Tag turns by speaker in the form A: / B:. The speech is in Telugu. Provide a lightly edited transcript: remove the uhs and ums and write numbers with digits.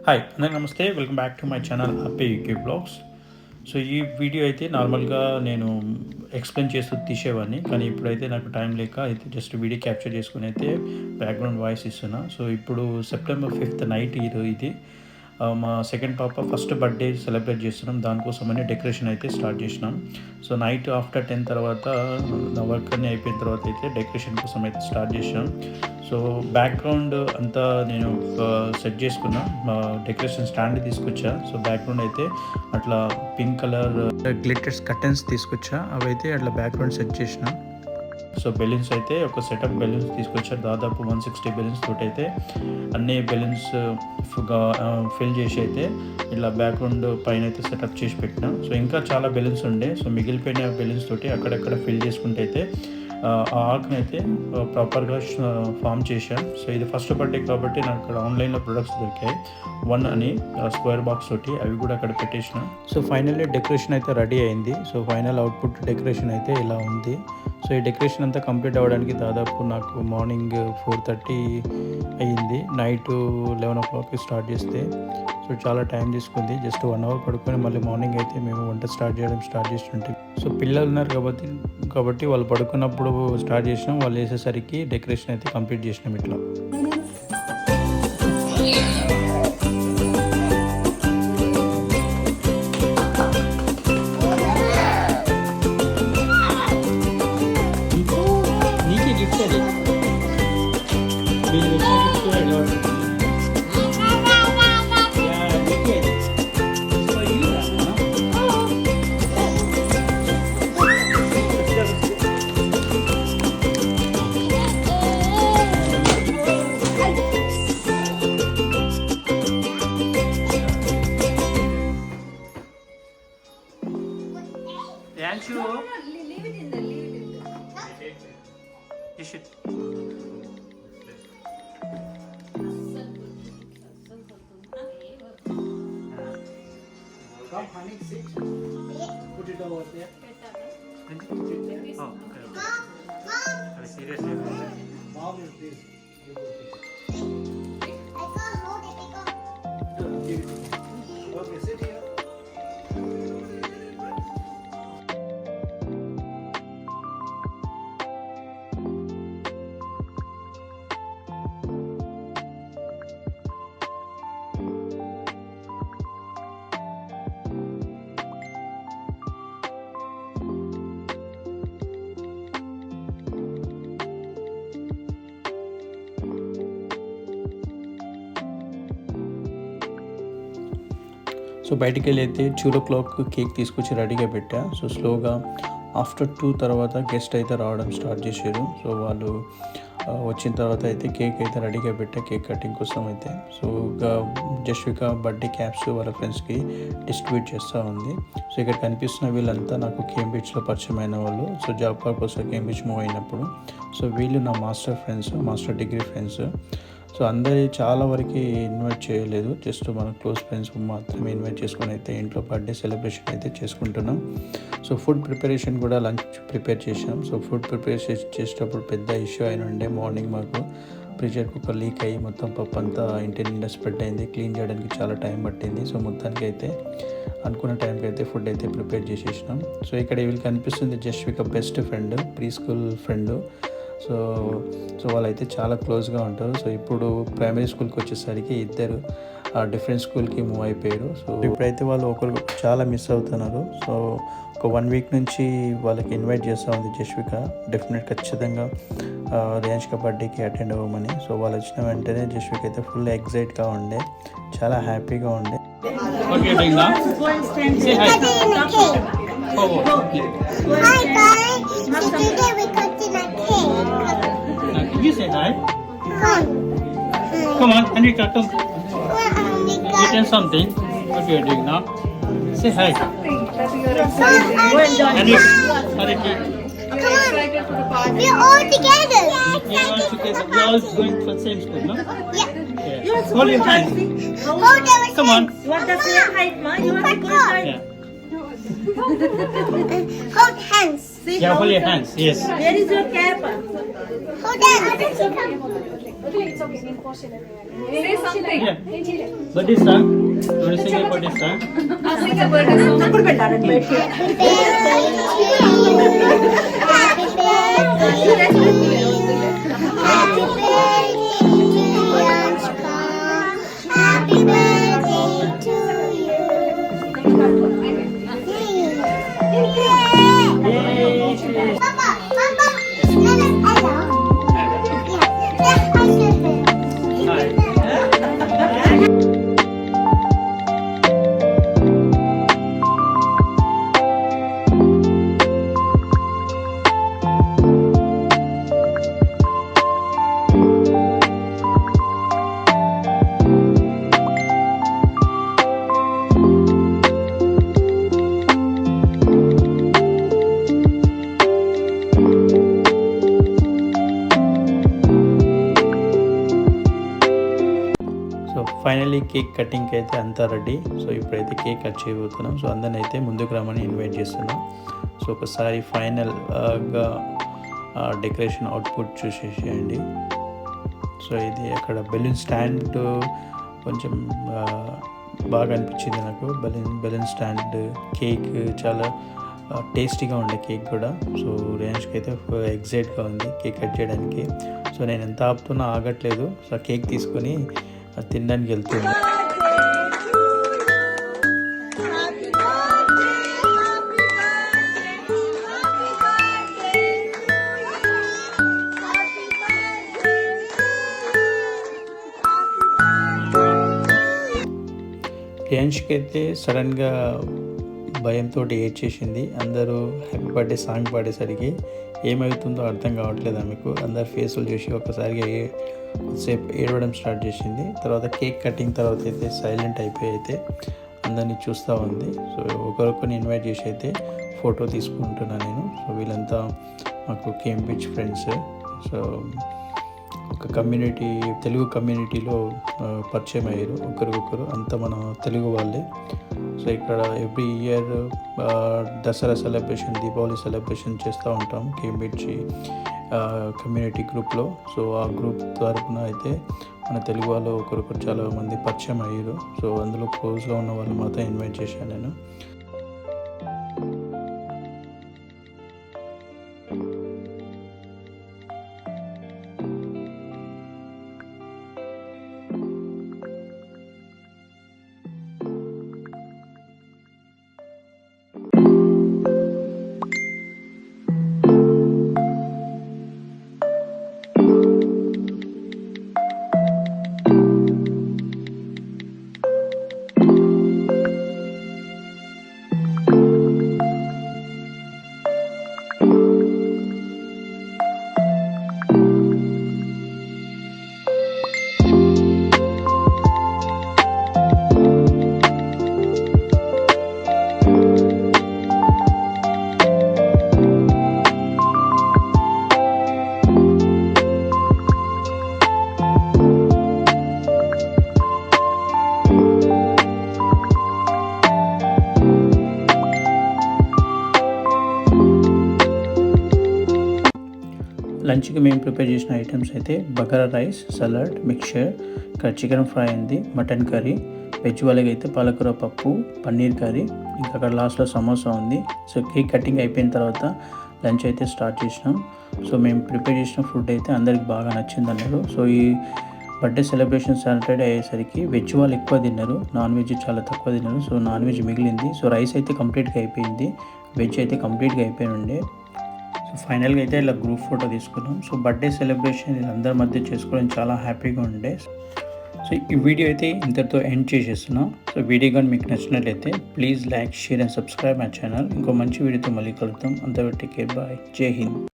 A: హాయ్ అందరికీ నమస్తే, welcome back to my channel happy UK blogs. So ఈ వీడియో అయితే నార్మల్గా నేను ఎక్స్ప్లెయిన్ చేస్తూ తీసేవాడిని, కానీ ఇప్పుడైతే నాకు టైం లేక అయితే జస్ట్ వీడియో క్యాప్చర్ చేసుకుని అయితే బ్యాక్గ్రౌండ్ వాయిస్ ఇస్తున్నా. సో ఇప్పుడు సెప్టెంబర్ 5th నైట్ ఇది మా సెకండ్ పాప ఫస్ట్ బర్త్డే సెలబ్రేట్ చేస్తున్నాం. దానికోసమని డెకరేషన్ అయితే స్టార్ట్ చేసినాం. సో నైట్ ఆఫ్టర్ 10 తర్వాత నా వర్క్ అన్నీ అయిపోయిన తర్వాత అయితే డెకరేషన్ కోసం అయితే స్టార్ట్ చేసినాం. సో బ్యాక్గ్రౌండ్ అంతా నేను సెట్ చేసుకున్నా, డెకరేషన్ స్టాండ్ తీసుకొచ్చా. సో బ్యాక్గ్రౌండ్ అయితే అట్లా పింక్ కలర్ గ్లిటర్స్ కర్టెన్స్ తీసుకొచ్చా, అవి అయితే అట్లా బ్యాక్గ్రౌండ్ సెట్ చేసిన. సో బెలూన్స్ అయితే ఒక సెటప్ బెలూన్స్ తీసుకొచ్చారు, దాదాపు 160 బెలూన్స్ తోటి అయితే అన్ని బెలూన్స్ ఫిల్ చేసి అయితే ఇలా బ్యాక్గ్రౌండ్ పైన అయితే సెటప్ చేసి పెట్టినా. సో ఇంకా చాలా బెలూన్స్ ఉండే, సో మిగిలిపోయిన బెలూన్స్ తోటి అక్కడక్కడ ఫిల్ చేసుకుంటే అయితే ఆ ఆర్క్ని అయితే ప్రాపర్గా ఫామ్ చేశాను. సో ఇది ఫస్ట్ బర్త్డే కాబట్టి నాకు అక్కడ ఆన్లైన్లో ప్రొడక్ట్స్ దొరికాయి 1 అని స్క్వేర్ బాక్స్ తోటి, అవి కూడా అక్కడ పెట్టేసిన. సో ఫైనల్లీ డెకరేషన్ అయితే రెడీ అయింది. సో ఫైనల్ అవుట్పుట్ డెకరేషన్ అయితే ఇలా ఉంది. సో ఈ డెకరేషన్ అంతా కంప్లీట్ అవ్వడానికి దాదాపు నాకు మార్నింగ్ 4:30 అయ్యింది. నైట్ 11 o'clock స్టార్ట్ చేస్తే సో చాలా టైం తీసుకుంది. జస్ట్ 1 hour పడుకొని మళ్ళీ మార్నింగ్ అయితే మేము వంట స్టార్ట్ చేస్తుంటే, సో పిల్లలు ఉన్నారు కాబట్టి వాళ్ళు పడుకున్నప్పుడు స్టార్ట్ చేసినాం. వాళ్ళు వేసేసరికి డెకరేషన్ అయితే కంప్లీట్ చేసినాం ఇట్లా. నీకే గిఫ్ట్ అది You should.
B: Come, honey, sit. Put it over there.
A: Oh, okay. Are seriously?
B: Mom is this. You go take it. Give it to me. Okay, sit here.
A: So బయటికి వెళ్ళి అయితే 2 o'clock కేక్ తీసుకొచ్చి రెడీగా పెట్టా. సో స్లోగా ఆఫ్టర్ 2 తర్వాత గెస్ట్ అయితే రావడం స్టార్ట్ చేశారు. సో వాళ్ళు వచ్చిన తర్వాత అయితే కేక్ అయితే రెడీగా పెట్టా కేక్ కటింగ్ కోసం అయితే. సో జస్విక బర్త్డే క్యాప్స్ వాళ్ళ ఫ్రెండ్స్కి డిస్ట్రిబ్యూట్ చేస్తూ ఉంది. సో ఇక్కడ కనిపిస్తున్న వీళ్ళంతా నాకు కేంబ్రిడ్జ్లో పరిచయం అయిన వాళ్ళు. సో జాబ్ పర్పస్లో కేంబ్రిడ్జ్ మూవ్ అయినప్పుడు సో వీళ్ళు నా మాస్టర్ డిగ్రీ ఫ్రెండ్స్. సో అందరి చాలా వరకు ఇన్వైట్ చేయలేదు, జస్ట్ మన క్లోజ్ ఫ్రెండ్స్ మాత్రమే ఇన్వైట్ చేసుకొని అయితే ఇంట్లో బర్త్డే సెలబ్రేషన్ అయితే చేసుకుంటున్నాం. సో ఫుడ్ ప్రిపరేషన్ కూడా లంచ్ ప్రిపేర్ చేసాం. సో ఫుడ్ ప్రిపేర్ చేసేటప్పుడు పెద్ద ఇష్యూ అయిన ఉండే, మార్నింగ్ మాకు ప్రెషర్ కుక్కర్ లీక్ అయ్యి మొత్తం పప్పు అంతా ఇంటి నిండా స్ప్రెడ్ అయింది. క్లీన్ చేయడానికి చాలా టైం పట్టింది. సో మొత్తానికి అయితే అనుకున్న టైంకి అయితే ఫుడ్ అయితే ప్రిపేర్ చేసేసినాం. సో ఇక్కడ వీళ్ళకి కనిపిస్తుంది Jasvika best friend, pre school friend. So వాళ్ళైతే చాలా క్లోజ్గా ఉంటారు. సో ఇప్పుడు ప్రైమరీ స్కూల్కి వచ్చేసరికి ఇద్దరు డిఫరెంట్ స్కూల్కి మూవ్ అయిపోయారు. సో ఇప్పుడైతే వాళ్ళు ఒకరు చాలా మిస్ అవుతున్నారు. సో ఒక 1 week నుంచి వాళ్ళకి ఇన్వైట్ చేస్తూ ఉంది జస్విక, ఖచ్చితంగా రియాన్షిక బర్త్డేకి అటెండ్ అవ్వమని. సో వాళ్ళు వచ్చిన వెంటనే జస్విక అయితే ఫుల్ ఎగ్జైట్గా ఉండే, చాలా హ్యాపీగా ఉండే.
C: You say hi. Come on, Anika, come. Eating something. What are you doing now? Say hi. Anika.
D: We're all together.
C: You're all together. We're all going to the same school, no?
D: Yeah.
C: Hold your hands.
D: Hold our
C: Come on.
D: hands.
E: You want to say hi, Ma? You want to go
C: Yeah.
D: Hold hands. See,
C: Yeah,
D: how
C: hold your
D: the-
C: hands. Yes.
D: Where is your cap?
E: Hold on.
F: Say something.
C: Yeah. Birthday song. You want to sing a birthday song?
F: Sing a birthday song.
D: ఇప్పుడు పెట్టాలండి
E: Happy birthday to you. Happy birthday to you. Happy birthday to Anshka. Happy birthday to you. Papa, Papa, hello.
A: So finally cake కటింగ్కి అయితే అంతా రెడీ. సో ఇప్పుడైతే కేక్ కట్ చేయబోతున్నాం. సో అందరిని అయితే ముందుకు రమ్మని ఇన్వైట్ చేస్తున్నాం. సో ఒకసారి ఫైనల్గా డెకరేషన్ అవుట్పుట్ చూసేసేయండి. సో ఇది అక్కడ బెలూన్ స్టాండ్ కొంచెం బాగా అనిపించింది నాకు. బెలూన్ స్టాండ్, కేక్ చాలా టేస్టీగా ఉండే కేక్ కూడా. సో రేంజ్కి అయితే ఎగ్జైట్గా ఉంది కేక్ కట్ చేయడానికి. సో నేను ఎంత ఆపుతున్నా ఆగట్లేదు. సో కేక్ తీసుకొని తినడానికి వెళ్తుంది. రేంజ్కి అయితే సడన్గా భయంతో ఏడ్చేసింది. అందరూ హ్యాపీ బర్త్డే సాంగ్ పాడేసరికి ఏమవుతుందో అర్థం కావట్లేదు ఆమెకు. అందరు ఫేసులు చూసి ఒక్కసారిగా కొద్దిసేపు ఏడవడం స్టార్ట్ చేసింది. తర్వాత కేక్ కటింగ్ తర్వాత అయితే సైలెంట్ అయిపోయి అయితే అందరినీ చూస్తూ ఉంది. సో ఒకరొకరిని ఇన్వైట్ చేసి అయితే ఫోటో తీసుకుంటున్నాను నేను. సో వీళ్ళంతా మాకు కేంబ్రిడ్జ్ ఫ్రెండ్స్. సో ఒక కమ్యూనిటీ, తెలుగు కమ్యూనిటీలో పరిచయం అయ్యారు ఒకరికొకరు. అంతా మన తెలుగు వాళ్ళే. సో ఇక్కడ every year Dasara celebration, Deepavali celebration చేస్తూ ఉంటాం కేంబ్రిడ్జ్ కమ్యూనిటీ గ్రూప్లో. సో ఆ గ్రూప్ తరపున అయితే మన తెలుగు వాళ్ళు ఒకరొకరు చాలా మంది పరిచయం అయ్యారు. సో అందులో క్లోజ్గా ఉన్న వాళ్ళు మాత్రం ఇన్వైట్ చేశాను నేను. లంచ్కి మేము ప్రిపేర్ చేసిన ఐటమ్స్ అయితే బగారా రైస్, సలాడ్, మిక్చర్, ఇక్కడ చికెన్ ఫ్రై ఉంది, మటన్ కర్రీ, వెజ్ వాళ్ళకి అయితే పాలకూర పప్పు, పన్నీర్ కర్రీ, ఇంకా అక్కడ లాస్ట్లో సమోసా ఉంది. సో కేక్ కటింగ్ అయిపోయిన తర్వాత లంచ్ అయితే స్టార్ట్ చేసినాం. సో మేము ప్రిపేర్ చేసిన ఫుడ్ అయితే అందరికి బాగా నచ్చింది అన్నారు. సో ఈ బర్త్డే సెలబ్రేషన్ సాటర్డే అయ్యేసరికి వెజ్ వాళ్ళు ఎక్కువ తిన్నారు, నాన్ వెజ్ చాలా తక్కువ తిన్నారు. సో నాన్ వెజ్ మిగిలింది. సో రైస్ అయితే కంప్లీట్గా అయిపోయింది, వెజ్ అయితే కంప్లీట్గా అయిపోయి ఉండే. సో ఫైనల్గా అయితే ఇలా గ్రూప్ ఫోటో తీసుకున్నాం. సో బర్త్డే సెలబ్రేషన్ అందరి మధ్య చేసుకోవడం చాలా హ్యాపీగా ఉండే. సో ఈ వీడియో అయితే ఇంతటితో ఎండ్ చేసేస్తున్నాం. సో వీడియో కానీ మీకు నచ్చినట్లయితే please like, share and subscribe my channel. ఇంకో మంచి వీడియోతో మళ్ళీ కలుద్దాం. అంతవరకు టేక్ కేర్, బాయ్, జై హింద్.